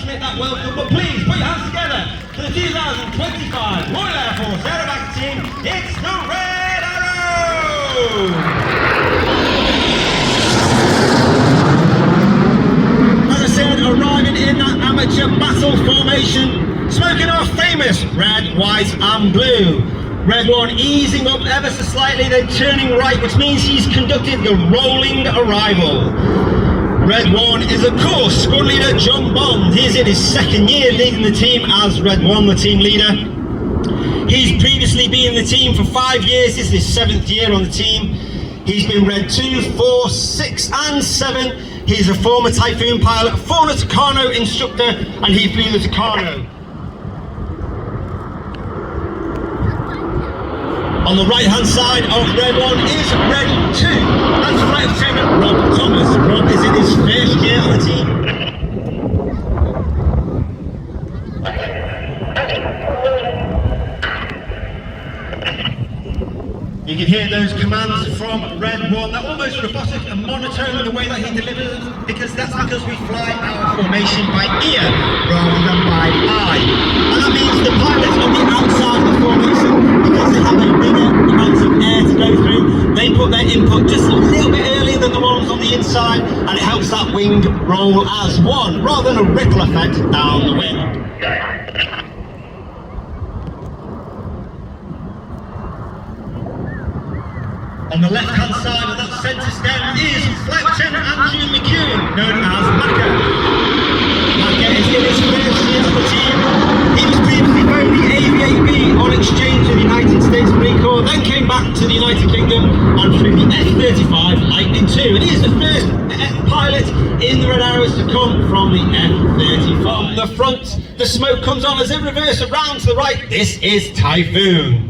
transmit that welcome, but please put your hands together for the 2025 Royal Air Force Aerobatic Team. It's the Red Arrow! As I said, arriving in that amateur battle formation, smoking our famous red, white and blue. Red 1 easing up ever so slightly, then turning right, which means he's conducted the rolling arrival. Red 1 is of course squad leader John Bond. He's in his second year leading the team as Red 1, the team leader. He's previously been in the team for 5 years, this is his 7th year on the team. He's been Red 2, 4, 6 and 7. He's a former Typhoon pilot, former Tucano instructor, and he flew the Tucano. On the right hand side of Red 1 is Red 2. That's Flight Lieutenant Rob Thomas. Rob is in his first year on the team. You can hear those commands from Red 1. They're almost robotic and monotone in the way that he delivers them, because we fly our formation by ear rather than by eye. And that means the pilots on the outside of the formation, because they have a bigger amount of air to go through, they put their input just a little bit earlier than the ones on the inside, and it helps that wing roll as one, rather than a ripple effect down the wind. On the left-hand side of that centre stem is Flight Lieutenant Andrew McEwen, known as Macca. Macca is in his first year on the team. He was previously flown the AV-8B on exchange to the United States Marine Corps, then came back to the United Kingdom and flew the F-35 Lightning II. And he is the first pilot in the Red Arrows to come from the F-35. From the front, the smoke comes on as it reverses around to the right. This is Typhoon.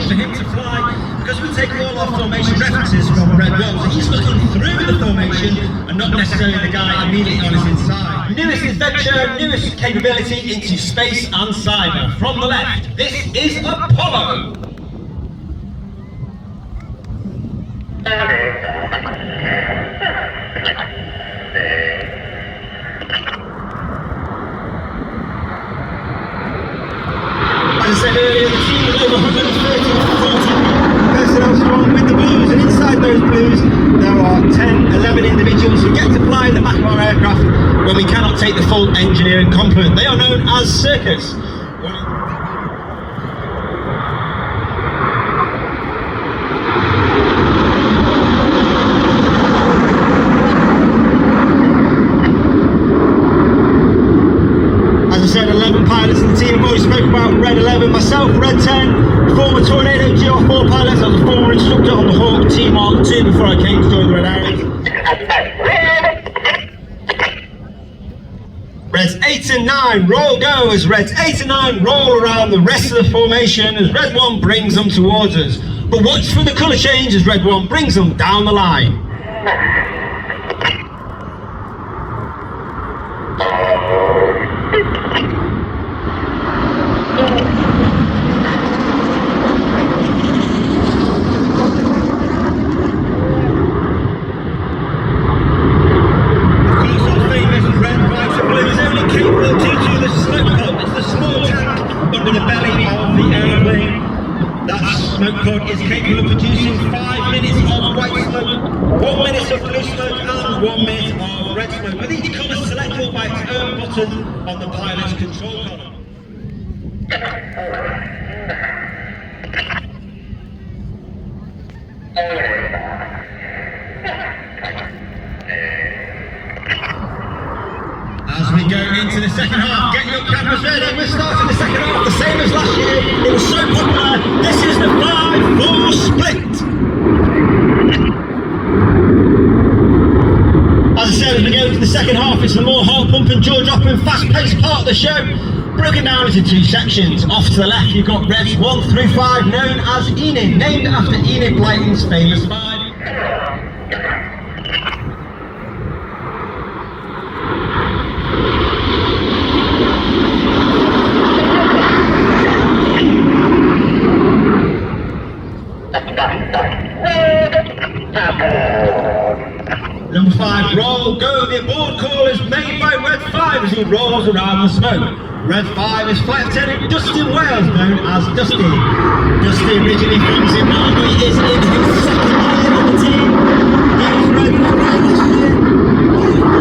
For him to fly, because we take all our formation references from Red 1, so he's looking through the formation and not necessarily the guy immediately on his inside. Newest adventure, newest capability into space and cyber. From the left, this is Apollo. As I said earlier, the team is over 130 personnel strong with the blues, and inside those blues there are 10, 11 individuals who get to fly in the back of our aircraft when we cannot take the full engineering complement. They are known as Circus. As I said, 11 pilots in the team. I've already spoke about Red 11, myself, Red 10, former Tornado GR4 pilot. I was a former instructor on the Hawk T-Mark II before I came to join the Red Arrows. Reds 8 and 9 roll go as Reds 8 and 9 roll around the rest of the formation as Red 1 brings them towards us. But watch for the colour change as Red 1 brings them down the line. Smoke pod is capable of producing 5 minutes of white smoke, 1 minute of blue smoke and 1 minute of red smoke, with each colour selectable by its own button on the pilot's control column. As we go into the second half, get your cameras ready. We're starting the second half the same as last year. It was so popular. This is the 5-4 split. As I said, as we go into the second half, it's the more heart-pumping, jaw-dropping, fast-paced part of the show, broken down into 2 sections. Off to the left, you've got Reds 1 through 5, known as Enid, named after Enid Blyton's famous 5. Number 5, roll, go. The abort call is made by Red 5 as he rolls around the smoke. Red 5 is Flight Lieutenant Dustin Wales, known as Dusty. Dusty originally from Zimbabwe is in his second year on the team. He was ready for last year.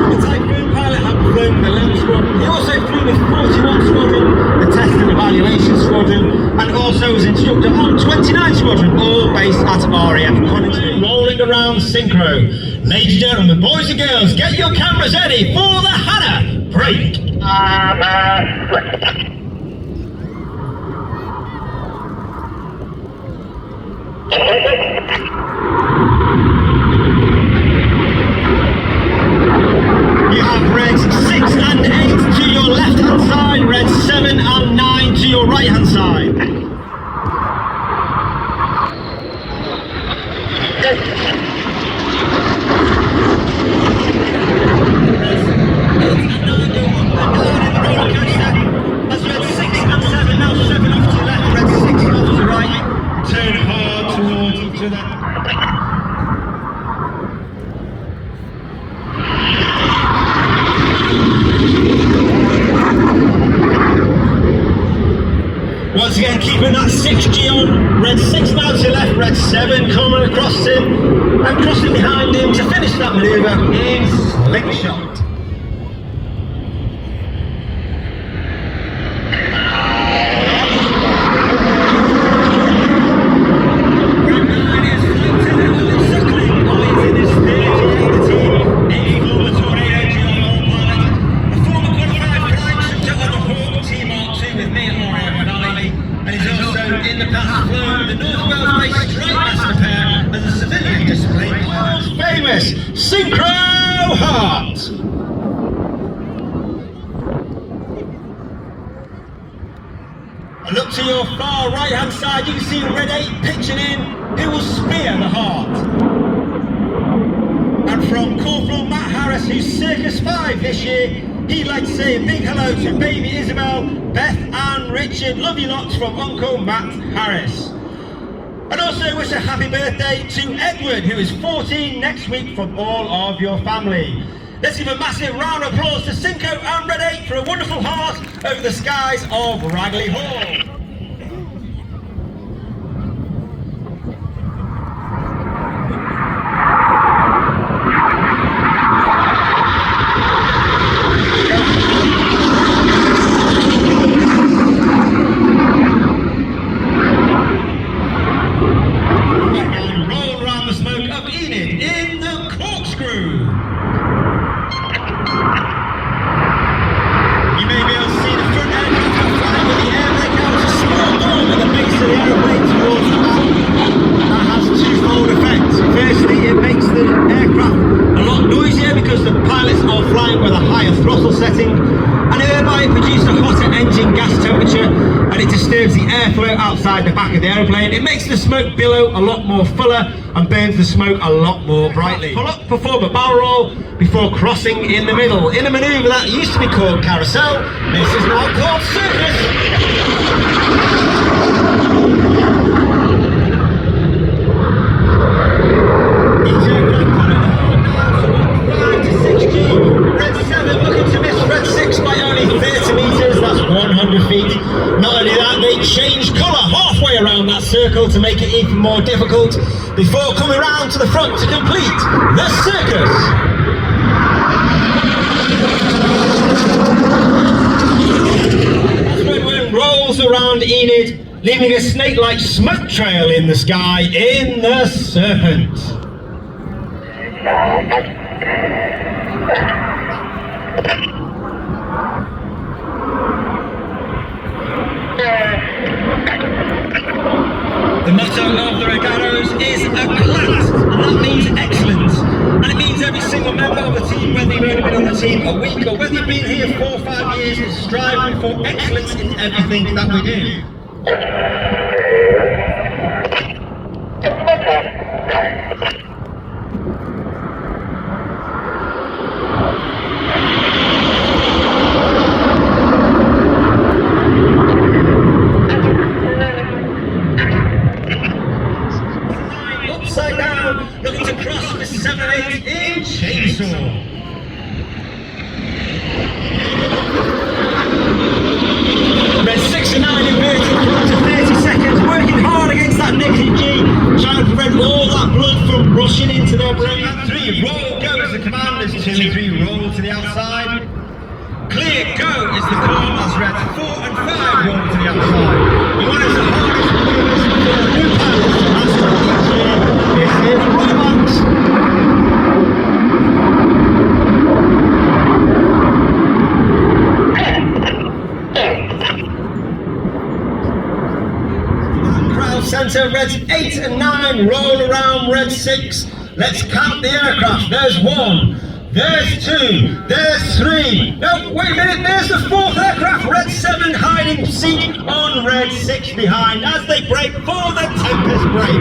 The Typhoon pilot had flown the LEM squadron. He also flew with 41 Squadron, the Test and Evaluation Squadron, and also was instructor on 29 Squadron, all based at RAF Coningsby. Rolling around synchro. Ladies and gentlemen, boys and girls, get your cameras ready for the Hannah break. You have reds 6 and 8 to your left hand side, reds 7 and 9 to your right hand side. Once again, keeping that 6G on. Red 6 now to left, red 7 coming across him and crossing behind him to finish that manoeuvre in slingshot. Red 9 is floating and circling on in his third year of the team. A former Tornado GR pilot, a former qualified flying instructor on the Hawk Team Mark 2 with me at RAF Valley. And he's also in the past flown the North Wales-based Strike Master pair as a civilian display. World famous Synchro Heart. And look to your far right hand side, you can see Red 8 pitching in, who will spear the Heart. And from Corporal Matt Harris, who's Circus 5 this year, he'd like to say a big hello to baby Isabel, Beth and Richard, love you lots from Uncle Matt Harris. And also wish a happy birthday to Edward, who is 14 next week, from all of your family. Let's give a massive round of applause to Cinco and Red 8 for a wonderful heart over the skies of Ragley Hall. Outside the back of the aeroplane, it makes the smoke billow a lot more fuller and burns the smoke a lot more brightly. Perform a barrel roll before crossing in the middle in a manoeuvre that used to be called carousel. This is now called Red 7 looking to miss Red 6 by only 30 metres, that's 100 feet. Not only that, they changed colour halfway around that circle to make it even more difficult before coming round to the front to complete the circus. As Redwood rolls around Enid, leaving a snake-like smoke trail in the sky in the Serpent. The motto of the regattos is a class, and that means excellence. And it means every single member of the team, whether you've only been on the team a week or whether you've been here 4 or 5 years, is striving for excellence in everything that we do. across for 7 and 8 in chainsaw. Red 6 and 9 inverted for up to 30 seconds, working hard against that nickel G, trying to prevent all that blood from rushing into their brain. 3, roll, go as the commanders, 2 and 3, roll to the outside. Clear, go is the call as Red 4 and 5, roll to the outside. The one is the hardest movers for the new pilots to master each year. This is romance. Centre, Reds 8 and 9, roll around Red 6. Let's count the aircraft. There's 1, there's 2, there's 3. No, wait a minute, there's the 4th aircraft. Red 7 hiding seat on Red 6 behind as they brake for the Tempest break.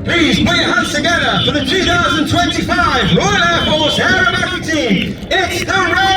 Please put your hands together for the 2025 Royal Air Force Aerobatic Team. It's the Red